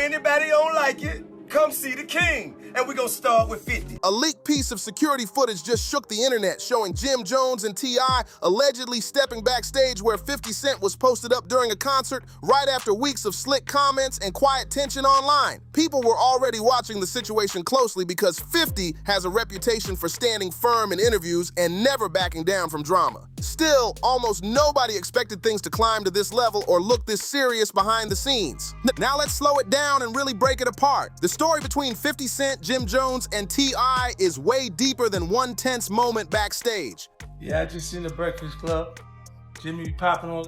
anybody don't like it, come see the king. And we're gonna start with 50. A leaked piece of security footage just shook the internet, showing Jim Jones and T.I. allegedly stepping backstage where 50 Cent was posted up during a concert right after weeks of slick comments and quiet tension online. People were already watching the situation closely because 50 has a reputation for standing firm in interviews and never backing down from drama. Still, almost nobody expected things to climb to this level or look this serious behind the scenes. Now let's slow it down and really break it apart. The story between 50 Cent, Jim Jones, and T.I. is way deeper than one tense moment backstage. Yeah, I just seen the Breakfast Club. Jimmy be popping on.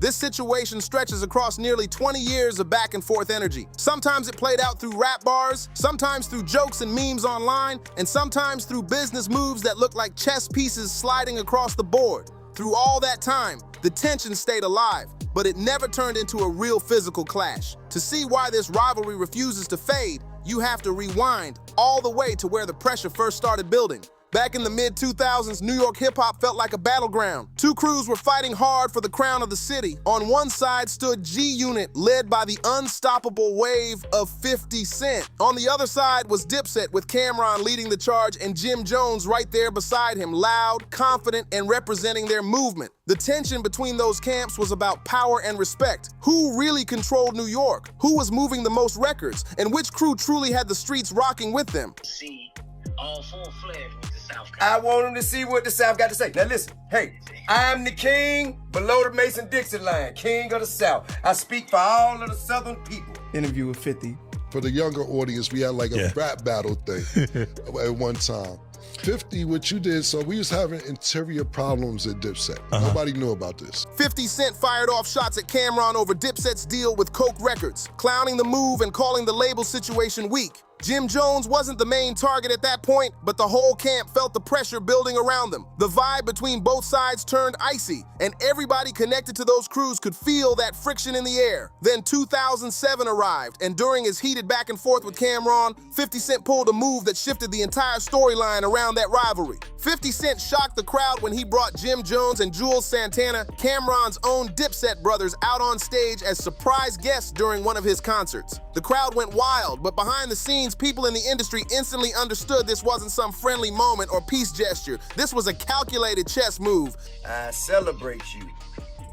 This situation stretches across nearly 20 years of back and forth energy. Sometimes it played out through rap bars, sometimes through jokes and memes online, and sometimes through business moves that look like chess pieces sliding across the board. Through all that time, the tension stayed alive, but it never turned into a real physical clash. To see why this rivalry refuses to fade, you have to rewind all the way to where the pressure first started building. Back in the mid-2000s, New York hip-hop felt like a battleground. Two crews were fighting hard for the crown of the city. On one side stood G-Unit, led by the unstoppable wave of 50 Cent. On the other side was Dipset, with Cameron leading the charge and Jim Jones right there beside him, loud, confident, and representing their movement. The tension between those camps was about power and respect. Who really controlled New York? Who was moving the most records? And which crew truly had the streets rocking with them? See all full-fledged with the South. I want them to see what the South got to say. Now listen, hey, I'm the king below the Mason-Dixon line, king of the South. I speak for all of the Southern people. Interview with 50. For the younger audience, we had like a rap battle thing at one time. 50, what you did, so we was having interior problems at Dipset. Nobody knew about this. 50 Cent fired off shots at Cameron over Dipset's deal with Coke Records, clowning the move and calling the label situation weak. Jim Jones wasn't the main target at that point, but the whole camp felt the pressure building around them. The vibe between both sides turned icy, and everybody connected to those crews could feel that friction in the air. Then 2007 arrived, and during his heated back and forth with Cameron, 50 Cent pulled a move that shifted the entire storyline around that rivalry. 50 Cent shocked the crowd when he brought Jim Jones and Jules Santana, Cameron's own Dipset brothers, out on stage as surprise guests during one of his concerts. The crowd went wild, but behind the scenes, people in the industry instantly understood this wasn't some friendly moment or peace gesture. This was a calculated chess move. I celebrate you.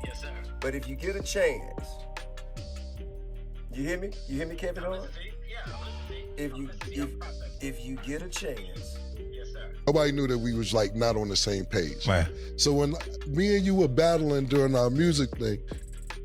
Yes, sir. But if you get a chance, you hear me? You hear me, Kevin Hart? If you get a chance. Yes, sir. Nobody knew that we was like not on the same page. Right. So when me and you were battling during our music thing,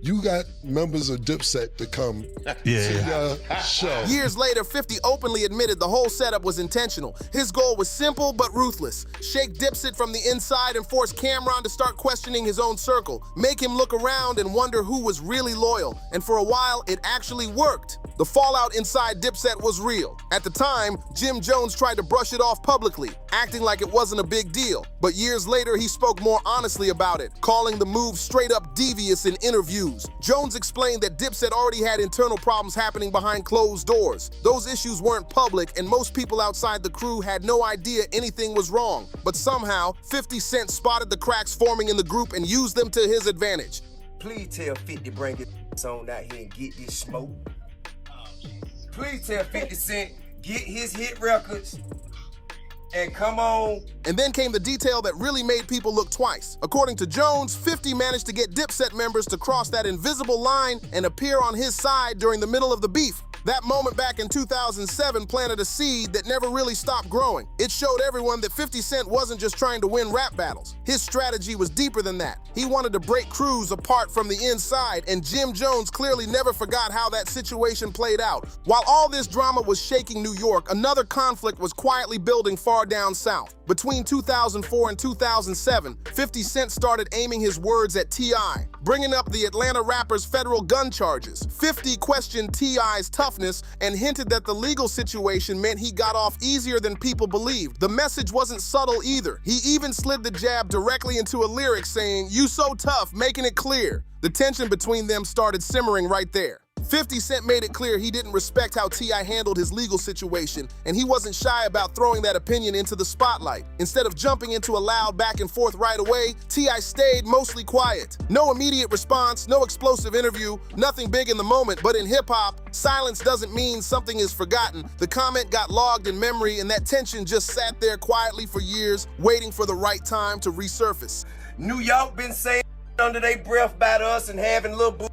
you got members of Dipset to come to your show. Years later, 50 openly admitted the whole setup was intentional. His goal was simple but ruthless. Shake Dipset from the inside and force Cameron to start questioning his own circle. Make him look around and wonder who was really loyal. And for a while, it actually worked. The fallout inside Dipset was real. At the time, Jim Jones tried to brush it off publicly, acting like it wasn't a big deal. But years later, he spoke more honestly about it, calling the move straight up devious in interviews. Jones explained that Dipset already had internal problems happening behind closed doors. Those issues weren't public, and most people outside the crew had no idea anything was wrong. But somehow, 50 Cent spotted the cracks forming in the group and used them to his advantage. Please tell 50 bring his on out here and get this smoke. Please tell 50 Cent get his hit records and come on. And then came the detail that really made people look twice. According to Jones, 50 managed to get Dipset members to cross that invisible line and appear on his side during the middle of the beef. That moment back in 2007 planted a seed that never really stopped growing. It showed everyone that 50 Cent wasn't just trying to win rap battles. His strategy was deeper than that. He wanted to break crews apart from the inside, and Jim Jones clearly never forgot how that situation played out. While all this drama was shaking New York, another conflict was quietly building far down south. Between 2004 and 2007, 50 Cent started aiming his words at T.I., bringing up the Atlanta rapper's federal gun charges. 50 questioned T.I.'s toughness and hinted that the legal situation meant he got off easier than people believed. The message wasn't subtle either. He even slid the jab directly into a lyric saying, "You so tough," making it clear. The tension between them started simmering right there. 50 Cent made it clear he didn't respect how T.I. handled his legal situation, and he wasn't shy about throwing that opinion into the spotlight. Instead of jumping into a loud back and forth right away, T.I. stayed mostly quiet. No immediate response, no explosive interview, nothing big in the moment, but in hip-hop, silence doesn't mean something is forgotten. The comment got logged in memory, and that tension just sat there quietly for years, waiting for the right time to resurface. New York been saying under their breath about us and having little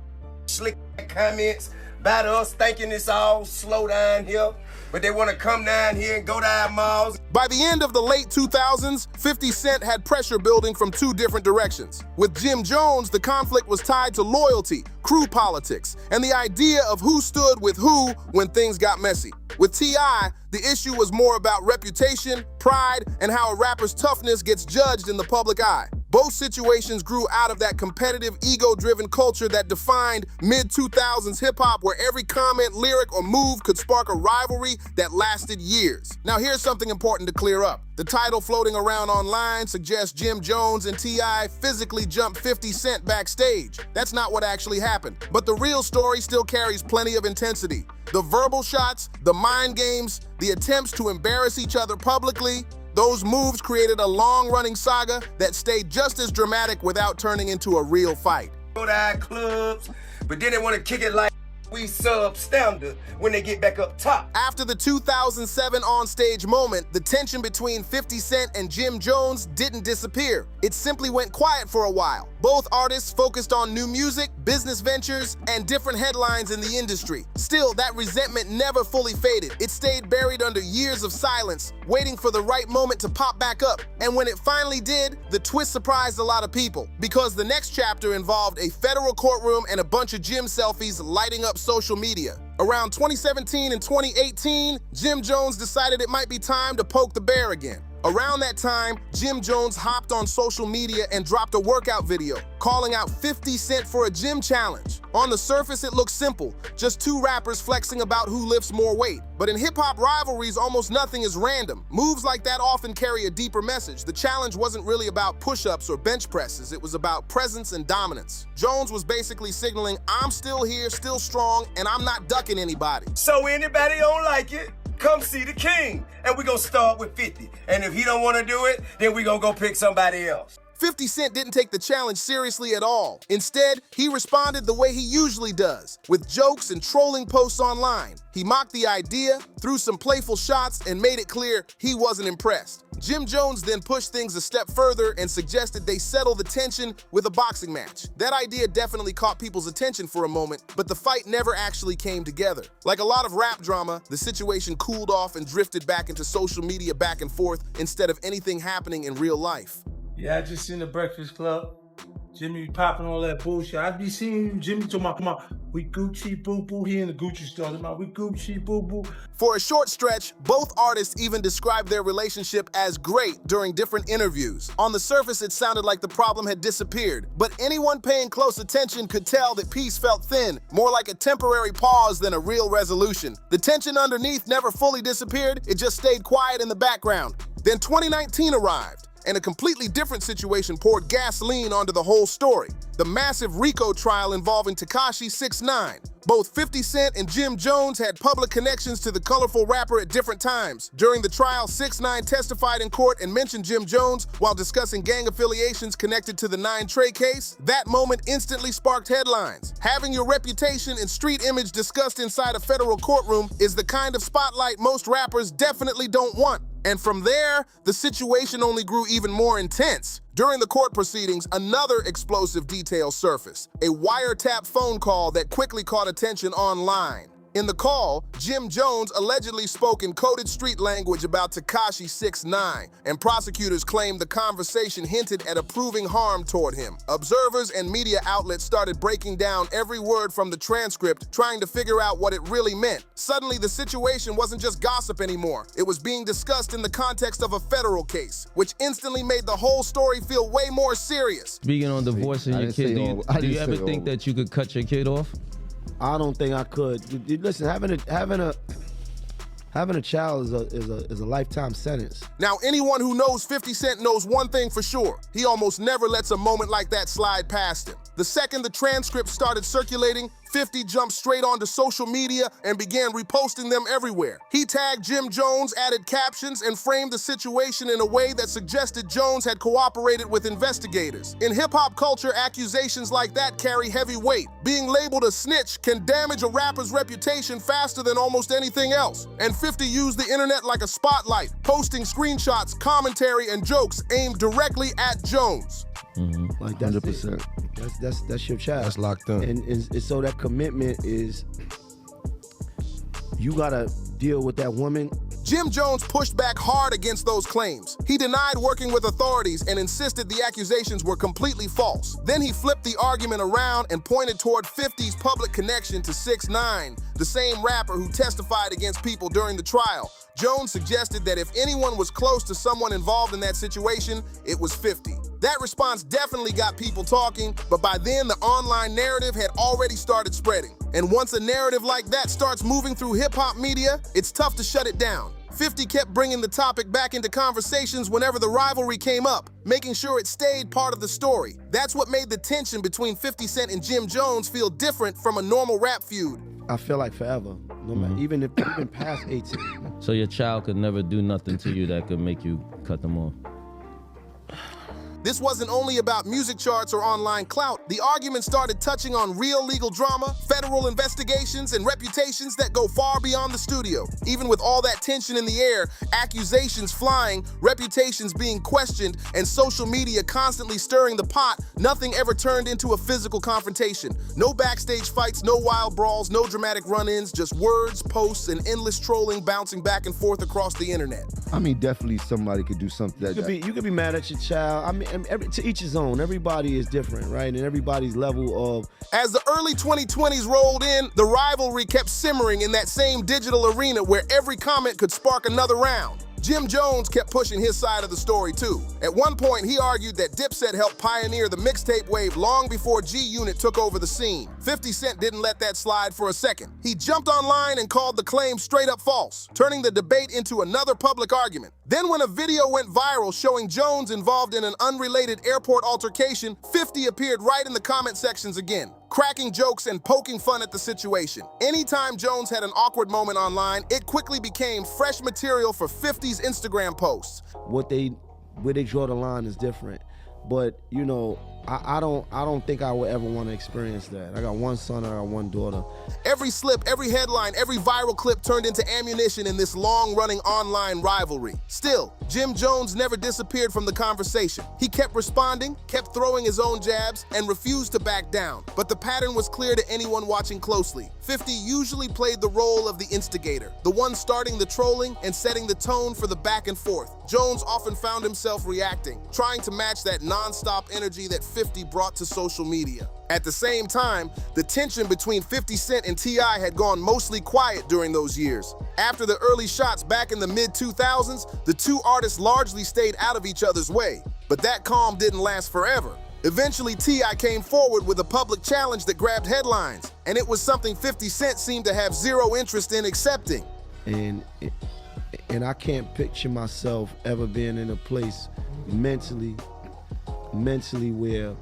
slick comments about us, thinking it's all slow down here, but they want to come down here and go down malls. By the end of the late 2000s, 50 Cent had pressure building from two different directions. With Jim Jones, the conflict was tied to loyalty, crew politics, and the idea of who stood with who when things got messy. With T.I., the issue was more about reputation, pride, and how a rapper's toughness gets judged in the public eye. Both situations grew out of that competitive, ego-driven culture that defined mid-2000s hip-hop, where every comment, lyric, or move could spark a rivalry that lasted years. Now here's something important to clear up. The title floating around online suggests Jim Jones and T.I. physically jumped 50 Cent backstage. That's not what actually happened. But the real story still carries plenty of intensity. The verbal shots, the mind games, the attempts to embarrass each other publicly, those moves created a long-running saga that stayed just as dramatic without turning into a real fight. Go to our clubs, but then they want to kick it like we substandard when they get back up top. After the 2007 on-stage moment, the tension between 50 Cent and Jim Jones didn't disappear. It simply went quiet for a while. Both artists focused on new music, business ventures, and different headlines in the industry. Still, that resentment never fully faded. It stayed buried under years of silence, waiting for the right moment to pop back up. And when it finally did, the twist surprised a lot of people, because the next chapter involved a federal courtroom and a bunch of Jim selfies lighting up social media. Around 2017 and 2018, Jim Jones decided it might be time to poke the bear again. Around that time, Jim Jones hopped on social media and dropped a workout video, calling out 50 Cent for a gym challenge. On the surface, it looks simple, just two rappers flexing about who lifts more weight. But in hip-hop rivalries, almost nothing is random. Moves like that often carry a deeper message. The challenge wasn't really about push-ups or bench presses, it was about presence and dominance. Jones was basically signaling, I'm still here, still strong, and I'm not ducking anybody. So anybody don't like it, come see the king. And we gonna start with 50. And if he don't wanna do it, then we gonna go pick somebody else. 50 Cent didn't take the challenge seriously at all. Instead, he responded the way he usually does, with jokes and trolling posts online. He mocked the idea, threw some playful shots, and made it clear he wasn't impressed. Jim Jones then pushed things a step further and suggested they settle the tension with a boxing match. That idea definitely caught people's attention for a moment, but the fight never actually came together. Like a lot of rap drama, the situation cooled off and drifted back into social media back and forth instead of anything happening in real life. Yeah, I just seen the Breakfast Club. Jimmy popping all that bullshit. I be seeing Jimmy talking about, come on, we Gucci boo boo. He in the Gucci store. Talking about, we Gucci boo boo. For a short stretch, both artists even described their relationship as great during different interviews. On the surface, it sounded like the problem had disappeared, but anyone paying close attention could tell that peace felt thin, more like a temporary pause than a real resolution. The tension underneath never fully disappeared, it just stayed quiet in the background. Then 2019 arrived, and a completely different situation poured gasoline onto the whole story. The massive RICO trial involving Tekashi 6ix9ine. Both 50 Cent and Jim Jones had public connections to the colorful rapper at different times. During the trial, 6ix9ine testified in court and mentioned Jim Jones while discussing gang affiliations connected to the 9 Trey case. That moment instantly sparked headlines. Having your reputation and street image discussed inside a federal courtroom is the kind of spotlight most rappers definitely don't want. And from there, the situation only grew even more intense. During the court proceedings, another explosive detail surfaced, a wiretap phone call that quickly caught attention online. In the call, Jim Jones allegedly spoke in coded street language about Tekashi 6ix9ine, and prosecutors claimed the conversation hinted at approving harm toward him. Observers and media outlets started breaking down every word from the transcript, trying to figure out what it really meant. Suddenly, the situation wasn't just gossip anymore. It was being discussed in the context of a federal case, which instantly made the whole story feel way more serious. Speaking on divorcing your kid, do you ever think that you could cut your kid off? I don't think I could. Listen, having a child is a lifetime sentence. Now, anyone who knows 50 Cent knows one thing for sure. He almost never lets a moment like that slide past him. The second the transcript started circulating, 50 jumped straight onto social media and began reposting them everywhere. He tagged Jim Jones, added captions, and framed the situation in a way that suggested Jones had cooperated with investigators. In hip-hop culture, accusations like that carry heavy weight. Being labeled a snitch can damage a rapper's reputation faster than almost anything else. And 50 used the internet like a spotlight, posting screenshots, commentary, and jokes aimed directly at Jones. Like that's 100%. That's your child. That's locked in. And so that commitment is, you gotta deal with that woman. Jim Jones pushed back hard against those claims. He denied working with authorities and insisted the accusations were completely false. Then he flipped the argument around and pointed toward 50's public connection to 6ix9ine, the same rapper who testified against people during the trial. Jones suggested that if anyone was close to someone involved in that situation, it was 50. That response definitely got people talking, but by then the online narrative had already started spreading. And once a narrative like that starts moving through hip-hop media, it's tough to shut it down. 50 kept bringing the topic back into conversations whenever the rivalry came up, making sure it stayed part of the story. That's what made the tension between 50 Cent and Jim Jones feel different from a normal rap feud. I feel like forever, no matter, even past 18. So your child could never do nothing to you that could make you cut them off? This wasn't only about music charts or online clout. The argument started touching on real legal drama, federal investigations, and reputations that go far beyond the studio. Even with all that tension in the air, accusations flying, reputations being questioned, and social media constantly stirring the pot, nothing ever turned into a physical confrontation. No backstage fights, no wild brawls, no dramatic run-ins, just words, posts, and endless trolling bouncing back and forth across the internet. I mean, definitely somebody could do something that... You could be mad at your child. I mean, to each his own. Everybody is different, right? And everybody's level of... As the early 2020s rolled in, the rivalry kept simmering in that same digital arena where every comment could spark another round. Jim Jones kept pushing his side of the story too. At one point, he argued that Dipset helped pioneer the mixtape wave long before G-Unit took over the scene. 50 Cent didn't let that slide for a second. He jumped online and called the claim straight up false, turning the debate into another public argument. Then when a video went viral showing Jones involved in an unrelated airport altercation, 50 appeared right in the comment sections again, cracking jokes and poking fun at the situation. Anytime Jones had an awkward moment online, it quickly became fresh material for 50's Instagram posts. Where they draw the line is different. But, you know, I don't think I would ever want to experience that. I got one son, I got one daughter. Every slip, every headline, every viral clip turned into ammunition in this long-running online rivalry. Still, Jim Jones never disappeared from the conversation. He kept responding, kept throwing his own jabs, and refused to back down. But the pattern was clear to anyone watching closely. 50 usually played the role of the instigator, the one starting the trolling and setting the tone for the back and forth. Jones often found himself reacting, trying to match that non-stop energy that 50 brought to social media. At the same time, the tension between 50 Cent and T.I. had gone mostly quiet during those years. After the early shots back in the mid-2000s, the two artists largely stayed out of each other's way. But that calm didn't last forever. Eventually, T.I. came forward with a public challenge that grabbed headlines, and it was something 50 Cent seemed to have zero interest in accepting. And I can't picture myself ever being in a place mentally where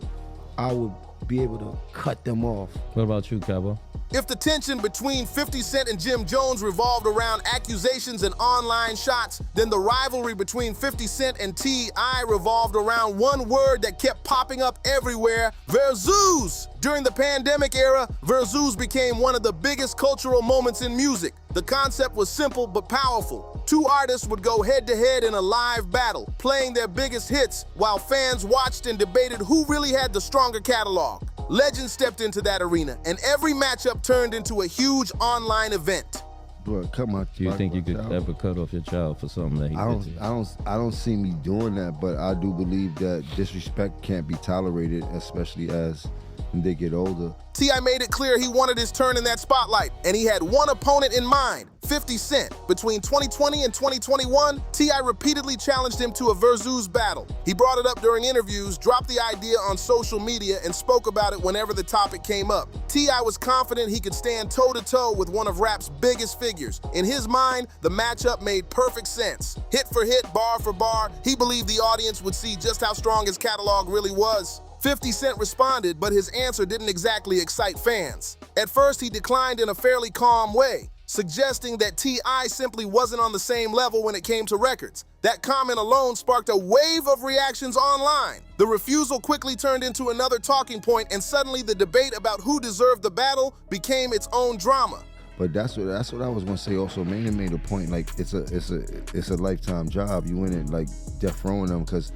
I would be able to cut them off. What about you, Cabo? If the tension between 50 Cent and Jim Jones revolved around accusations and online shots, then the rivalry between 50 Cent and T.I. revolved around one word that kept popping up everywhere: Verzuz. During the pandemic era, Verzuz became one of the biggest cultural moments in music. The concept was simple but powerful. Two artists would go head-to-head in a live battle, playing their biggest hits while fans watched and debated who really had the stronger catalog. Legends stepped into that arena, and every matchup turned into a huge online event. Bro, come on. Do you think you could ever cut off your child for something that he did to you? I don't see me doing that, but I do believe that disrespect can't be tolerated, especially as they get older. T.I. made it clear he wanted his turn in that spotlight, and he had one opponent in mind: 50 Cent. Between 2020 and 2021, T.I. repeatedly challenged him to a Verzuz battle. He brought it up during interviews, dropped the idea on social media, and spoke about it whenever the topic came up. T.I. was confident he could stand toe-to-toe with one of rap's biggest figures. In his mind, the matchup made perfect sense. Hit for hit, bar for bar, he believed the audience would see just how strong his catalog really was. 50 Cent responded, but his answer didn't exactly excite fans. At first, he declined in a fairly calm way, suggesting that T.I. simply wasn't on the same level when it came to records. That comment alone sparked a wave of reactions online. The refusal quickly turned into another talking point, and suddenly the debate about who deserved the battle became its own drama. But that's what I was gonna say. Also, Maynard made a point. Like it's a lifetime job. You in it like death rowing them because.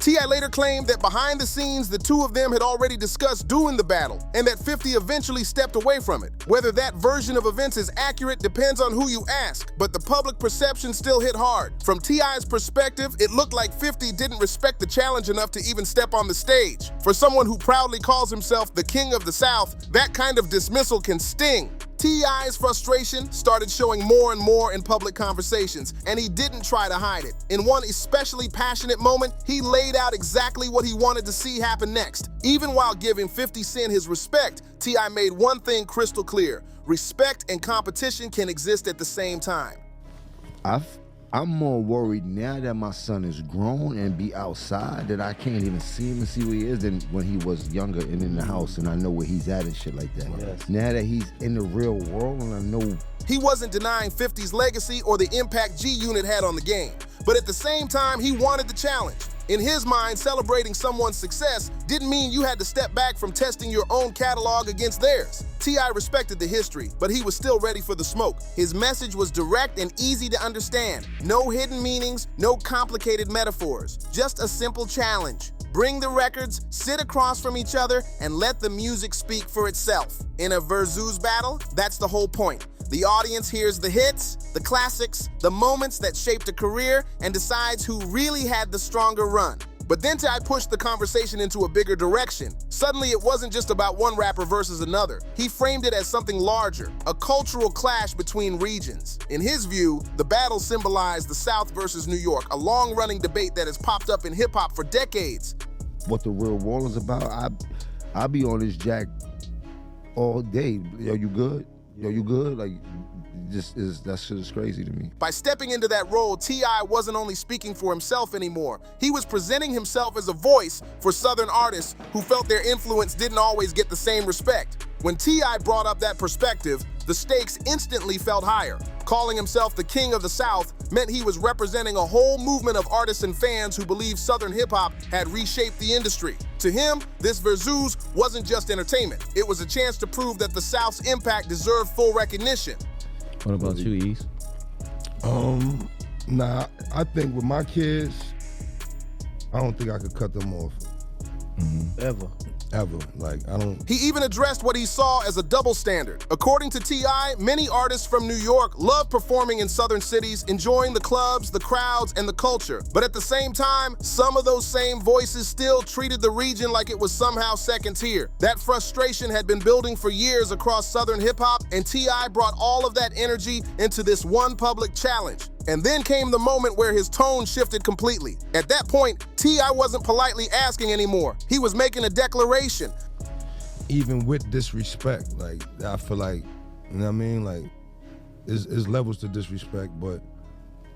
T.I. later claimed that behind the scenes, the two of them had already discussed doing the battle, and that 50 eventually stepped away from it. Whether that version of events is accurate depends on who you ask, but the public perception still hit hard. From T.I.'s perspective, it looked like 50 didn't respect the challenge enough to even step on the stage. For someone who proudly calls himself the King of the South, that kind of dismissal can sting. T.I.'s frustration started showing more and more in public conversations, and he didn't try to hide it. In one especially passionate moment, he laid out exactly what he wanted to see happen next. Even while giving 50 Cent his respect, T.I. made one thing crystal clear: respect and competition can exist at the same time. I'm more worried now that my son is grown and be outside that I can't even see him and see where he is than when he was younger and in the house and I know where he's at and shit like that. Yes. Now that he's in the real world and I know. He wasn't denying 50's legacy or the impact G-Unit had on the game, but at the same time, he wanted the challenge. In his mind, celebrating someone's success didn't mean you had to step back from testing your own catalog against theirs. T.I. respected the history, but he was still ready for the smoke. His message was direct and easy to understand. No hidden meanings, no complicated metaphors. Just a simple challenge. Bring the records, sit across from each other, and let the music speak for itself. In a Verzuz battle, that's the whole point. The audience hears the hits, the classics, the moments that shaped a career, and decides who really had the stronger run. But then T.I. pushed the conversation into a bigger direction. Suddenly, it wasn't just about one rapper versus another. He framed it as something larger, a cultural clash between regions. In his view, the battle symbolized the South versus New York, a long-running debate that has popped up in hip-hop for decades. What the real war is about, I be on this jack all day. Yo, you good? Yo, you good? Like, that shit is crazy to me. By stepping into that role, T.I. wasn't only speaking for himself anymore. He was presenting himself as a voice for Southern artists who felt their influence didn't always get the same respect. When T.I. brought up that perspective, the stakes instantly felt higher. Calling himself the King of the South meant he was representing a whole movement of artists and fans who believed Southern hip-hop had reshaped the industry. To him, this Verzuz wasn't just entertainment. It was a chance to prove that the South's impact deserved full recognition. What about you, East? Nah, I think with my kids, I don't think I could cut them off. Ever. Like, I don't. He even addressed what he saw as a double standard. According to T.I., many artists from New York love performing in southern cities, enjoying the clubs, the crowds, and the culture. But at the same time, some of those same voices still treated the region like it was somehow second tier. That frustration had been building for years across southern hip-hop, and T.I. brought all of that energy into this one public challenge. And then came the moment where his tone shifted completely. At that point, T.I. wasn't politely asking anymore. He was making a declaration. Even with disrespect, like, I feel like, you know what I mean? Like, there's levels to disrespect, but.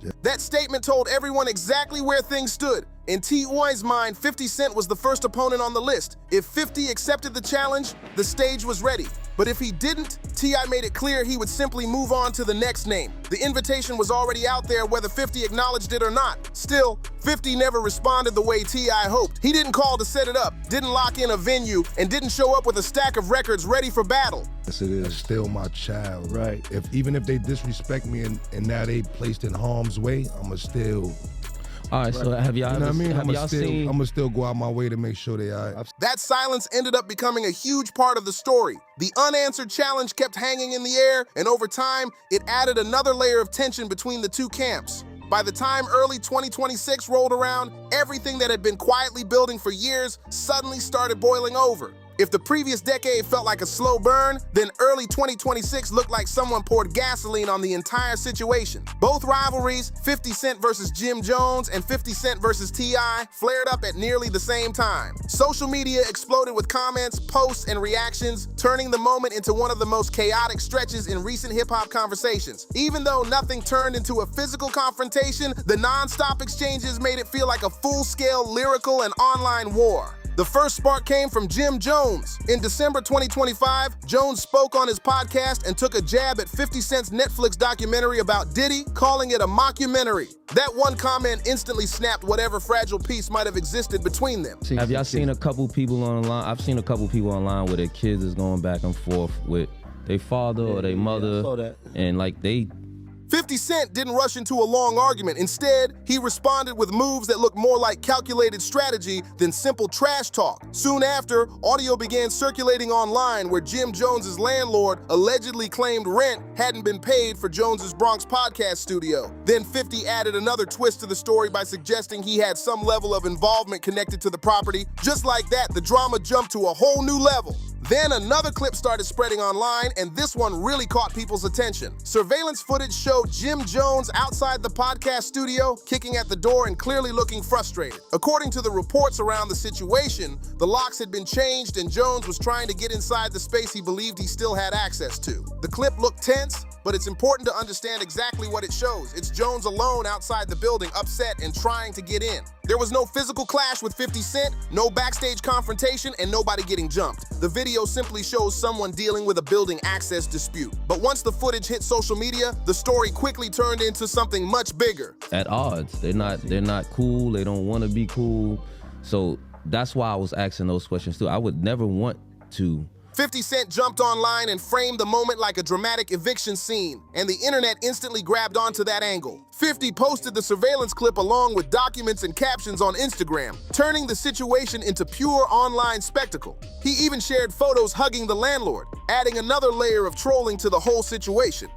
Yeah. That statement told everyone exactly where things stood. In T.I.'s mind, 50 Cent was the first opponent on the list. If 50 accepted the challenge, the stage was ready. But if he didn't, T.I. made it clear he would simply move on to the next name. The invitation was already out there whether 50 acknowledged it or not. Still, 50 never responded the way T.I. hoped. He didn't call to set it up, didn't lock in a venue, and didn't show up with a stack of records ready for battle. Yes, it is. Still my child. Right. Even if they disrespect me and now they placed in harm's way, I'ma still. All right, so have y'all, you know what I mean? seen? I'm gonna still go out my way to make sure they all right. That silence ended up becoming a huge part of the story. The unanswered challenge kept hanging in the air, and over time, it added another layer of tension between the two camps. By the time early 2026 rolled around, everything that had been quietly building for years suddenly started boiling over. If the previous decade felt like a slow burn, then early 2026 looked like someone poured gasoline on the entire situation. Both rivalries, 50 Cent versus Jim Jones and 50 Cent versus T.I., flared up at nearly the same time. Social media exploded with comments, posts, and reactions, turning the moment into one of the most chaotic stretches in recent hip-hop conversations. Even though nothing turned into a physical confrontation, the non-stop exchanges made it feel like a full-scale lyrical and online war. The first spark came from Jim Jones. In December 2025, Jones spoke on his podcast and took a jab at 50 Cent's Netflix documentary about Diddy, calling it a mockumentary. That one comment instantly snapped whatever fragile peace might have existed between them. Have y'all seen a couple people online? I've seen a couple people online where their kids is going back and forth with their father or their mother, I saw that. and like they 50 Cent didn't rush into a long argument. Instead, he responded with moves that looked more like calculated strategy than simple trash talk. Soon after, audio began circulating online where Jim Jones's landlord allegedly claimed rent hadn't been paid for Jones's Bronx podcast studio. Then 50 added another twist to the story by suggesting he had some level of involvement connected to the property. Just like that, the drama jumped to a whole new level. Then another clip started spreading online, and this one really caught people's attention. Surveillance footage showed Jim Jones outside the podcast studio, kicking at the door and clearly looking frustrated. According to the reports around the situation, the locks had been changed and Jones was trying to get inside the space he believed he still had access to. The clip looked tense, but it's important to understand exactly what it shows. It's Jones alone outside the building, upset and trying to get in. There was no physical clash with 50 Cent, no backstage confrontation, and nobody getting jumped. The video simply shows someone dealing with a building access dispute. But once the footage hit social media, the story quickly turned into something much bigger. at odds. They're not cool. They don't want to be cool. So that's why I was asking those questions too. I would never want to. 50 Cent jumped online and framed the moment like a dramatic eviction scene, and the internet instantly grabbed onto that angle. 50 posted the surveillance clip along with documents and captions on Instagram, turning the situation into pure online spectacle. He even shared photos hugging the landlord, adding another layer of trolling to the whole situation.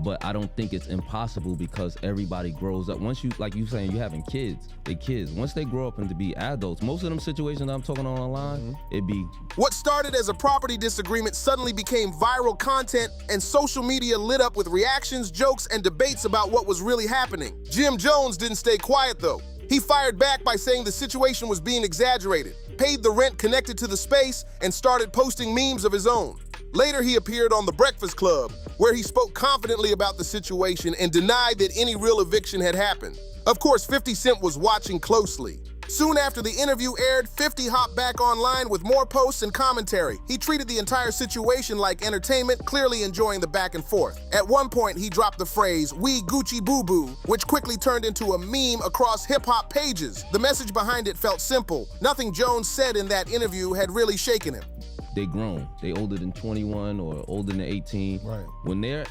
But I don't think it's impossible because everybody grows up. Once you, like you saying, you having kids, they kids. Once they grow up and to be adults, most of them situations I'm talking on online, it'd be. What started as a property disagreement suddenly became viral content, and social media lit up with reactions, jokes, and debates about what was really happening. Jim Jones didn't stay quiet though. He fired back by saying the situation was being exaggerated, paid the rent connected to the space, and started posting memes of his own. Later, he appeared on The Breakfast Club, where he spoke confidently about the situation and denied that any real eviction had happened. Of course, 50 Cent was watching closely. Soon after the interview aired, 50 hopped back online with more posts and commentary. He treated the entire situation like entertainment, clearly enjoying the back and forth. At one point, he dropped the phrase, "We Gucci Boo Boo," which quickly turned into a meme across hip-hop pages. The message behind it felt simple. Nothing Jones said in that interview had really shaken him. They grown. They older than 21 or older than 18. Right. When they're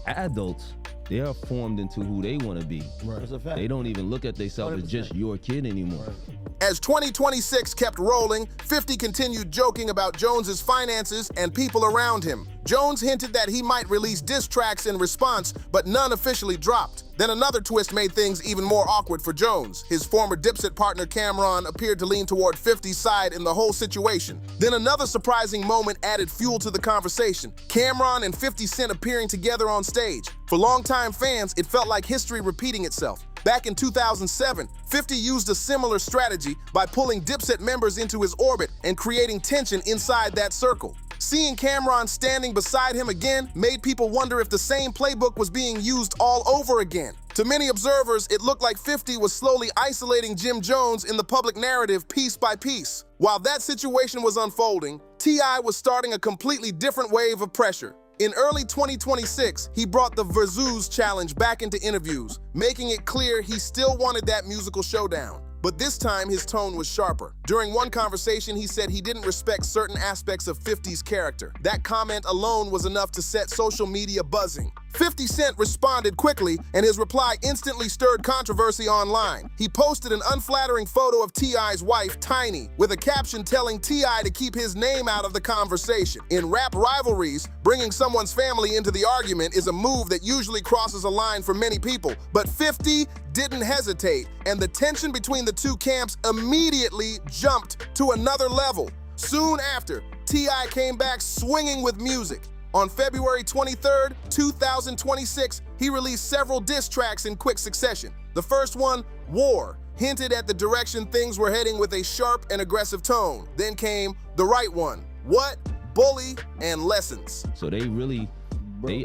adults, they are formed into who they want to be. Right. That's a fact. They don't even look at themselves as just your kid anymore. Right. As 2026 kept rolling, 50 continued joking about Jones's finances and people around him. Jones hinted that he might release diss tracks in response, but none officially dropped. Then another twist made things even more awkward for Jones. His former Dipset partner Cameron appeared to lean toward 50's side in the whole situation. Then another surprising moment added fuel to the conversation. Cameron and 50 Cent appearing together on stage. For longtime fans, it felt like history repeating itself. Back in 2007, 50 used a similar strategy by pulling Dipset members into his orbit and creating tension inside that circle. Seeing Cameron standing beside him again made people wonder if the same playbook was being used all over again. To many observers, it looked like 50 was slowly isolating Jim Jones in the public narrative piece by piece. While that situation was unfolding, T.I. was starting a completely different wave of pressure. In early 2026, he brought the Verzuz challenge back into interviews, making it clear he still wanted that musical showdown. But this time, his tone was sharper. During one conversation, he said he didn't respect certain aspects of 50's character. That comment alone was enough to set social media buzzing. 50 Cent responded quickly, and his reply instantly stirred controversy online. He posted an unflattering photo of T.I.'s wife, Tiny, with a caption telling T.I. to keep his name out of the conversation. In rap rivalries, bringing someone's family into the argument is a move that usually crosses a line for many people, but 50 didn't hesitate, and the tension between the two camps immediately jumped to another level. Soon after, T.I. came back swinging with music. On February 23rd, 2026, he released several diss tracks in quick succession. The first one, War, hinted at the direction things were heading with a sharp and aggressive tone. Then came the right one, What, Bully, and Lessons. So they really,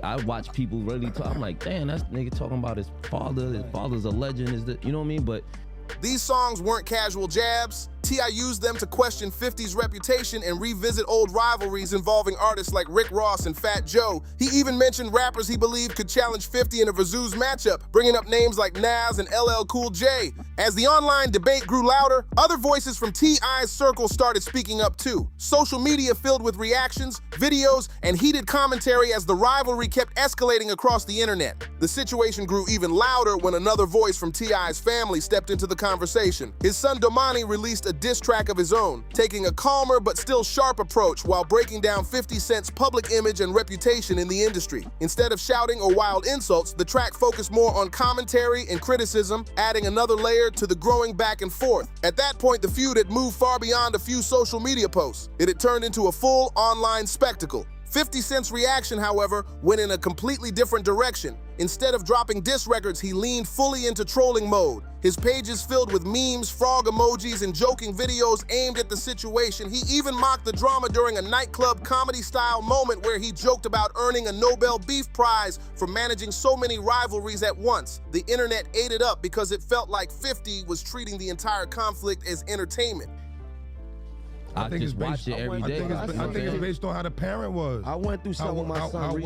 I watch people really talk. I'm like, damn, that's nigga talking about his father. His father's a legend. You know what I mean? But these songs weren't casual jabs. T.I. used them to question 50's reputation and revisit old rivalries involving artists like Rick Ross and Fat Joe. He even mentioned rappers he believed could challenge 50 in a Verzuz matchup, bringing up names like Nas and LL Cool J. As the online debate grew louder, other voices from T.I.'s circle started speaking up too. Social media filled with reactions, videos, and heated commentary as the rivalry kept escalating across the internet. The situation grew even louder when another voice from T.I.'s family stepped into the conversation. His son Domani released a diss track of his own, taking a calmer but still sharp approach while breaking down 50 Cent's public image and reputation in the industry. Instead of shouting or wild insults, the track focused more on commentary and criticism, adding another layer to the growing back and forth. At that point, the feud had moved far beyond a few social media posts. It had turned into a full online spectacle. 50 Cent's reaction, however, went in a completely different direction. Instead of dropping diss records, he leaned fully into trolling mode. His pages filled with memes, frog emojis, and joking videos aimed at the situation. He even mocked the drama during a nightclub comedy-style moment where he joked about earning a Nobel Beef Prize for managing so many rivalries at once. The internet ate it up because it felt like 50 was treating the entire conflict as entertainment. I think just watch it every day. I think it's based on how the parent was. I went through something with my son How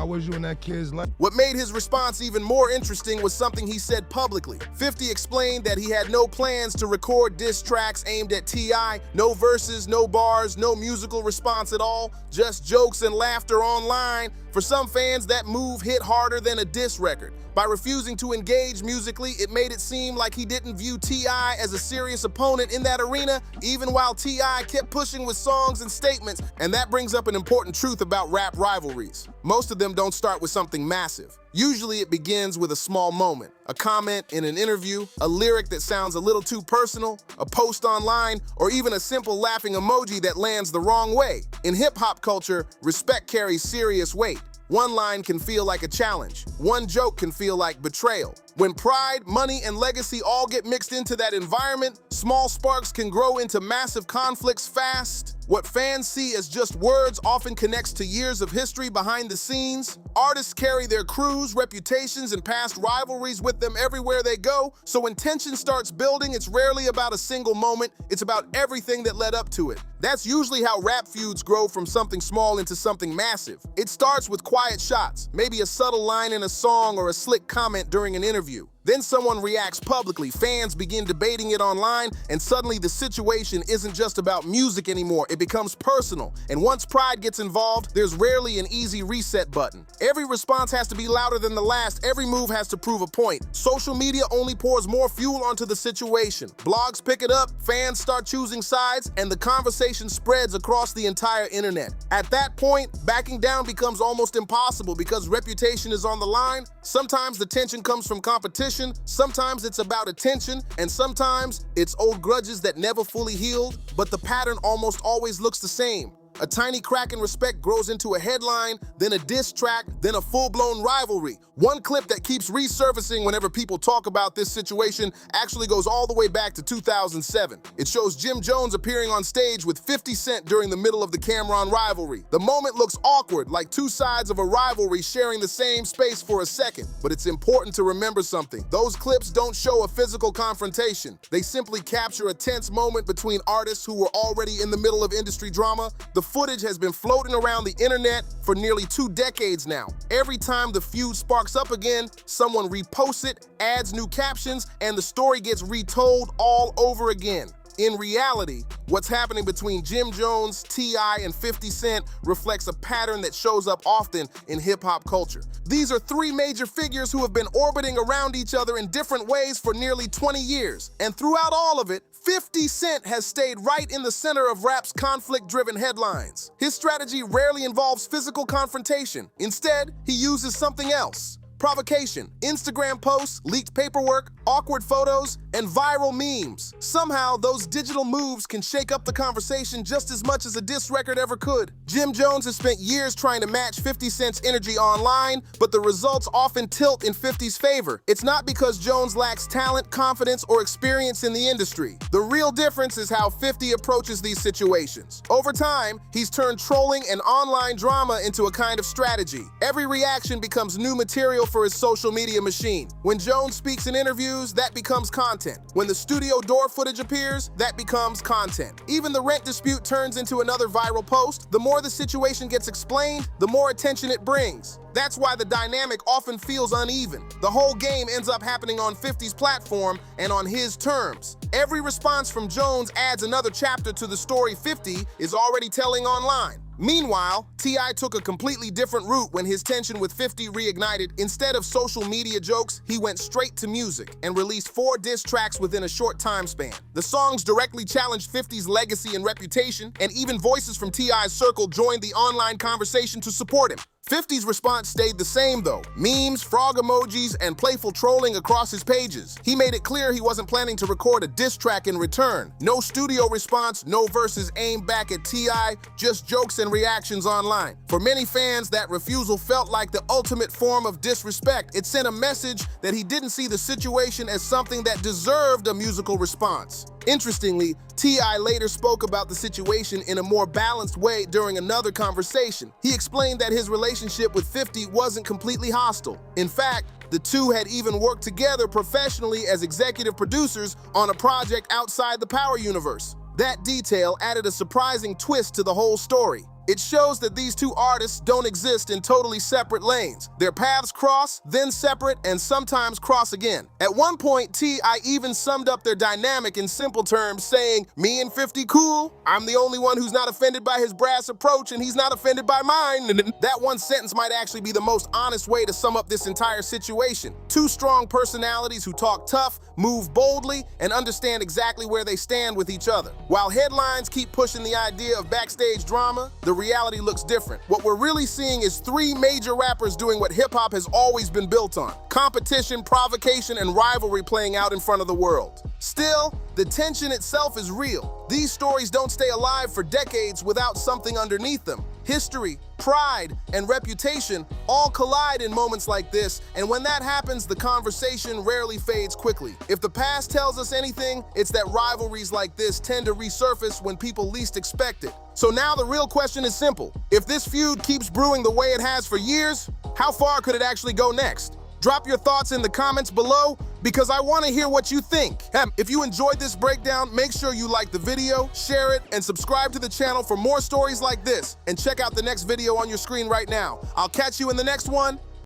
was you in that kid's life? What made his response even more interesting was something he said publicly. 50 explained that he had no plans to record diss tracks aimed at T.I., no verses, no bars, no musical response at all, just jokes and laughter online. For some fans, that move hit harder than a diss record. By refusing to engage musically, it made it seem like he didn't view T.I. as a serious opponent in that arena, even while T.I. kept pushing with songs and statements. And that brings up an important truth about rap rivalries. Most of them don't start with something massive. Usually it begins with a small moment, a comment in an interview, a lyric that sounds a little too personal, a post online, or even a simple laughing emoji that lands the wrong way. In hip-hop culture, respect carries serious weight. One line can feel like a challenge. One joke can feel like betrayal. When pride, money, and legacy all get mixed into that environment, small sparks can grow into massive conflicts fast. What fans see as just words often connects to years of history behind the scenes. Artists carry their crews, reputations, and past rivalries with them everywhere they go, so when tension starts building, it's rarely about a single moment, it's about everything that led up to it. That's usually how rap feuds grow from something small into something massive. It starts with quiet shots, maybe a subtle line in a song or a slick comment during an interview. Then someone reacts publicly, fans begin debating it online, and suddenly the situation isn't just about music anymore, it becomes personal. And once pride gets involved, there's rarely an easy reset button. Every response has to be louder than the last, every move has to prove a point. Social media only pours more fuel onto the situation. Blogs pick it up, fans start choosing sides, and the conversation spreads across the entire internet. At that point, backing down becomes almost impossible because reputation is on the line. Sometimes the tension comes from competition, sometimes it's about attention, and sometimes it's old grudges that never fully healed, but the pattern almost always looks the same. A tiny crack in respect grows into a headline, then a diss track, then a full-blown rivalry. One clip that keeps resurfacing whenever people talk about this situation actually goes all the way back to 2007. It shows Jim Jones appearing on stage with 50 Cent during the middle of the Cameron rivalry. The moment looks awkward, like two sides of a rivalry sharing the same space for a second. But it's important to remember something. Those clips don't show a physical confrontation. They simply capture a tense moment between artists who were already in the middle of industry drama. The footage has been floating around the internet for nearly 2 decades now. Every time the feud sparks up again, someone reposts it, adds new captions, and the story gets retold all over again. In reality, what's happening between Jim Jones, T.I., and 50 Cent reflects a pattern that shows up often in hip-hop culture. These are 3 major figures who have been orbiting around each other in different ways for nearly 20 years. And throughout all of it, 50 Cent has stayed right in the center of rap's conflict-driven headlines. His strategy rarely involves physical confrontation. Instead, he uses something else. Provocation, Instagram posts, leaked paperwork, awkward photos, and viral memes. Somehow, those digital moves can shake up the conversation just as much as a diss record ever could. Jim Jones has spent years trying to match 50 Cent's energy online, but the results often tilt in 50's favor. It's not because Jones lacks talent, confidence, or experience in the industry. The real difference is how 50 approaches these situations. Over time, he's turned trolling and online drama into a kind of strategy. Every reaction becomes new material for his social media machine. When Jones speaks in interviews, that becomes content. content. When the studio door footage appears, that becomes content. Even the rent dispute turns into another viral post. The more the situation gets explained, the more attention it brings. That's why the dynamic often feels uneven. The whole game ends up happening on 50's platform and on his terms. Every response from Jones adds another chapter to the story 50 is already telling online. Meanwhile, T.I. took a completely different route when his tension with 50 reignited. Instead of social media jokes, he went straight to music and released 4 diss tracks within a short time span. The songs directly challenged 50's legacy and reputation, and even voices from T.I.'s circle joined the online conversation to support him. 50's response stayed the same though. Memes, frog emojis, and playful trolling across his pages. He made it clear he wasn't planning to record a diss track in return. No studio response, no verses aimed back at T.I., just jokes and reactions online. For many fans, that refusal felt like the ultimate form of disrespect. It sent a message that he didn't see the situation as something that deserved a musical response. Interestingly, T.I. later spoke about the situation in a more balanced way during another conversation. He explained that his relationship with 50 wasn't completely hostile. In fact, the two had even worked together professionally as executive producers on a project outside the Power universe. That detail added a surprising twist to the whole story. It shows that these two artists don't exist in totally separate lanes. Their paths cross, then separate, and sometimes cross again. At one point, T.I. even summed up their dynamic in simple terms, saying, "Me and 50 cool. I'm the only one who's not offended by his brass approach, and he's not offended by mine." That one sentence might actually be the most honest way to sum up this entire situation. Two strong personalities who talk tough, move boldly, and understand exactly where they stand with each other. While headlines keep pushing the idea of backstage drama, the reality looks different. What we're really seeing is 3 major rappers doing what hip-hop has always been built on: competition, provocation, and rivalry playing out in front of the world. Still, the tension itself is real. These stories don't stay alive for decades without something underneath them. History, pride, and reputation all collide in moments like this, and when that happens, the conversation rarely fades quickly. If the past tells us anything, it's that rivalries like this tend to resurface when people least expect it. So now the real question is simple. If this feud keeps brewing the way it has for years, how far could it actually go next? Drop your thoughts in the comments below, because I want to hear what you think. If you enjoyed this breakdown, make sure you like the video, share it, and subscribe to the channel for more stories like this. And check out the next video on your screen right now. I'll catch you in the next one.